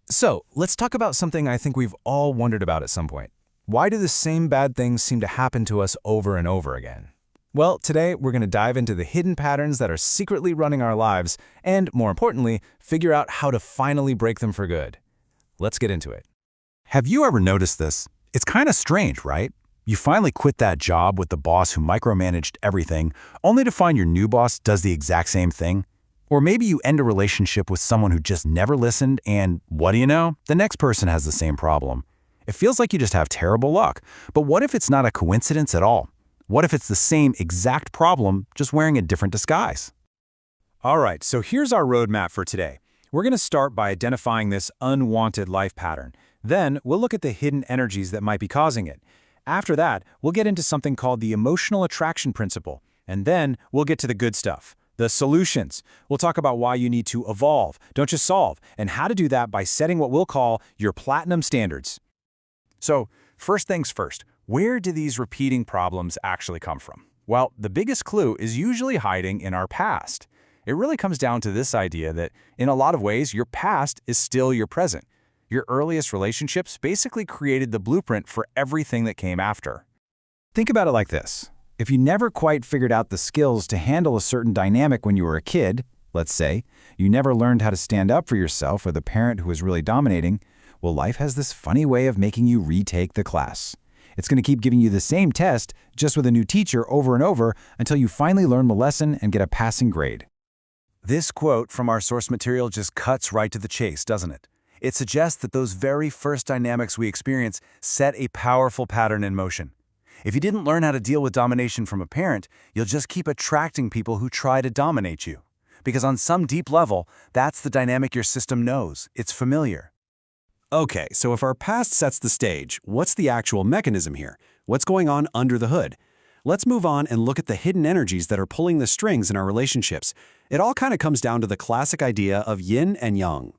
So, let's talk about something I think we've all wondered about at some point. Why do the same bad things seem to happen to us over and over again? Well, today we're going to dive into the hidden patterns that are secretly running our lives and, more importantly, figure out how to finally break them for good. Let's get into it. Have you ever noticed this? It's kind of strange, right? You finally quit that job with the boss who micromanaged everything, only to find your new boss does the exact same thing. Or maybe you end a relationship with someone who just never listened and, what do you know, the next person has the same problem. It feels like you just have terrible luck. But what if it's not a coincidence at all? What if it's the same exact problem, just wearing a different disguise? All right, so here's our roadmap for today. We're going to start by identifying this unwanted life pattern. Then we'll look at the hidden energies that might be causing it. After that, we'll get into something called the emotional attraction principle. And then we'll get to the good stuff, the solutions. We'll talk about why you need to evolve, don't just solve, and how to do that by setting what we'll call your platinum standards. So, first things first, where do these repeating problems actually come from? Well, the biggest clue is usually hiding in our past. It really comes down to this idea that, in a lot of ways, your past is still your present. Your earliest relationships basically created the blueprint for everything that came after. Think about it like this. If you never quite figured out the skills to handle a certain dynamic when you were a kid, let's say, you never learned how to stand up for yourself or the parent who was really dominating, well, life has this funny way of making you retake the class. It's going to keep giving you the same test, just with a new teacher over and over, until you finally learn the lesson and get a passing grade. This quote from our source material just cuts right to the chase, doesn't it? It suggests that those very first dynamics we experience set a powerful pattern in motion. If you didn't learn how to deal with domination from a parent, you'll just keep attracting people who try to dominate you. Because on some deep level, that's the dynamic your system knows. It's familiar. Okay, so if our past sets the stage, what's the actual mechanism here? What's going on under the hood? Let's move on and look at the hidden energies that are pulling the strings in our relationships. It all kind of comes down to the classic idea of yin and yang.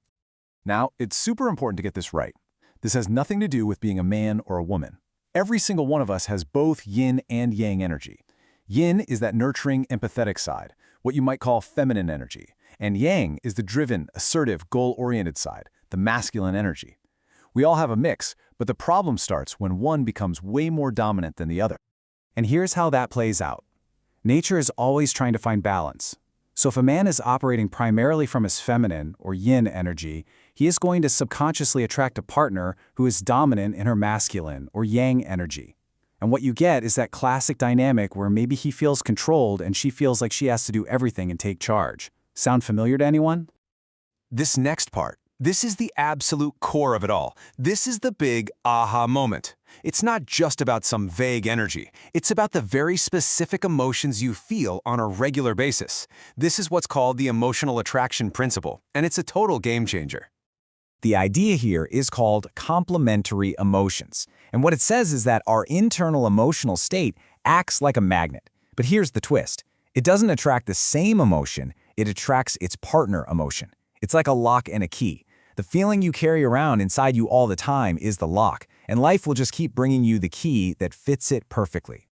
Now, it's super important to get this right. This has nothing to do with being a man or a woman. Every single one of us has both yin and yang energy. Yin is that nurturing, empathetic side, what you might call feminine energy. And yang is the driven, assertive, goal-oriented side, the masculine energy. We all have a mix, but the problem starts when one becomes way more dominant than the other. And here's how that plays out. Nature is always trying to find balance. So if a man is operating primarily from his feminine, or yin energy, he is going to subconsciously attract a partner who is dominant in her masculine, or yang energy. And what you get is that classic dynamic where maybe he feels controlled and she feels like she has to do everything and take charge. Sound familiar to anyone? This next part, this is the absolute core of it all. This is the big aha moment. It's not just about some vague energy. It's about the very specific emotions you feel on a regular basis. This is what's called the emotional attraction principle, and it's a total game changer. The idea here is called complementary emotions. And what it says is that our internal emotional state acts like a magnet. But here's the twist. It doesn't attract the same emotion, it attracts its partner emotion. It's like a lock and a key. The feeling you carry around inside you all the time is the lock, and life will just keep bringing you the key that fits it perfectly.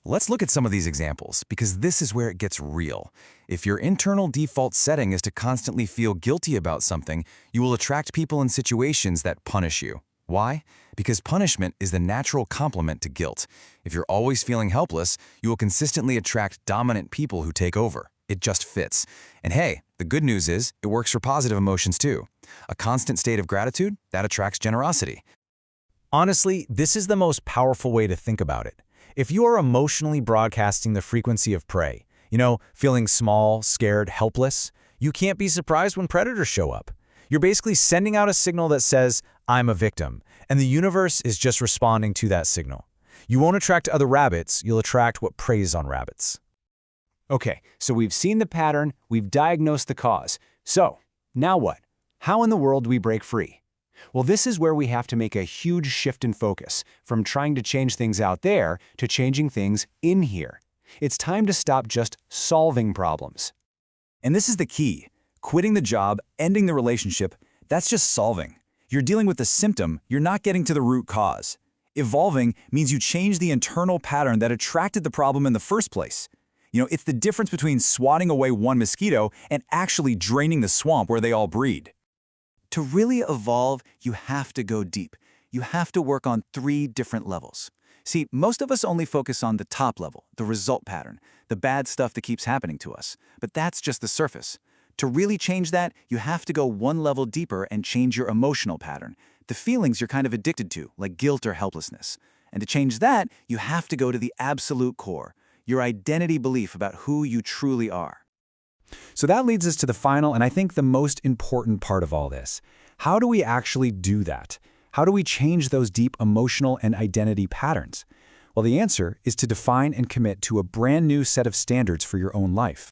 Let's look at some of these examples, because this is where it gets real. If your internal default setting is to constantly feel guilty about something, you will attract people and situations that punish you. Why? Because punishment is the natural complement to guilt. If you're always feeling helpless, you will consistently attract dominant people who take over. It just fits. And hey, the good news is it works for positive emotions too. A constant state of gratitude, that attracts generosity. Honestly, this is the most powerful way to think about it. If you are emotionally broadcasting the frequency of prey, feeling small, scared, helpless, you can't be surprised when predators show up. You're basically sending out a signal that says, I'm a victim, and the universe is just responding to that signal. You won't attract other rabbits, you'll attract what preys on rabbits. Okay, so we've seen the pattern, we've diagnosed the cause. So, now what? How in the world do we break free? Well, this is where we have to make a huge shift in focus, from trying to change things out there to changing things in here. It's time to stop just solving problems. And this is the key. Quitting the job, ending the relationship, that's just solving. You're dealing with the symptom, you're not getting to the root cause. Evolving means you change the internal pattern that attracted the problem in the first place. It's the difference between swatting away one mosquito and actually draining the swamp where they all breed. To really evolve, you have to go deep. You have to work on 3 different levels. See, most of us only focus on the top level, the result pattern, the bad stuff that keeps happening to us. But that's just the surface. To really change that, you have to go 1 level deeper and change your emotional pattern, the feelings you're kind of addicted to, like guilt or helplessness. And to change that, you have to go to the absolute core, your identity belief about who you truly are. So that leads us to the final and I think the most important part of all this. How do we actually do that? How do we change those deep emotional and identity patterns? Well, the answer is to define and commit to a brand new set of standards for your own life.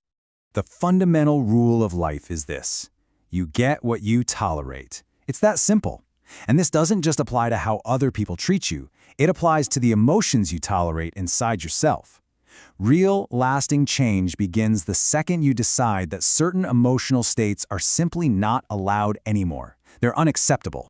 The fundamental rule of life is this: you get what you tolerate. It's that simple. And this doesn't just apply to how other people treat you, it applies to the emotions you tolerate inside yourself. Real, lasting change begins the second you decide that certain emotional states are simply not allowed anymore. They're unacceptable.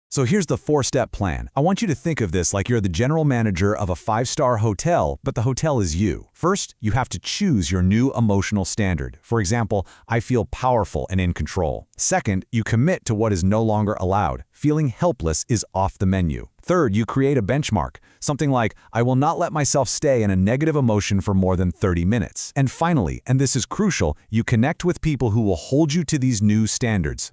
So here's the 4-step plan. I want you to think of this like you're the general manager of a 5-star hotel, but the hotel is you. First, you have to choose your new emotional standard. For example, I feel powerful and in control. Second, you commit to what is no longer allowed. Feeling helpless is off the menu. Third, you create a benchmark. Something like, I will not let myself stay in a negative emotion for more than 30 minutes. And finally, and this is crucial, you connect with people who will hold you to these new standards.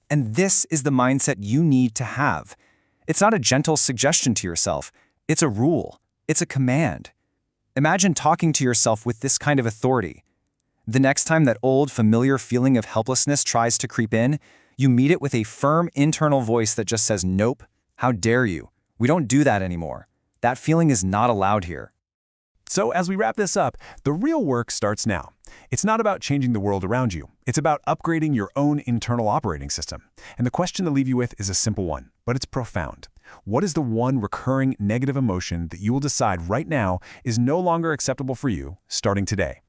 And this is the mindset you need to have. It's not a gentle suggestion to yourself. It's a rule. It's a command. Imagine talking to yourself with this kind of authority. The next time that old, familiar feeling of helplessness tries to creep in, you meet it with a firm internal voice that just says, nope, how dare you? We don't do that anymore. That feeling is not allowed here. So as we wrap this up, the real work starts now. It's not about changing the world around you. It's about upgrading your own internal operating system. And the question to leave you with is a simple one, but it's profound. What is the one recurring negative emotion that you will decide right now is no longer acceptable for you starting today?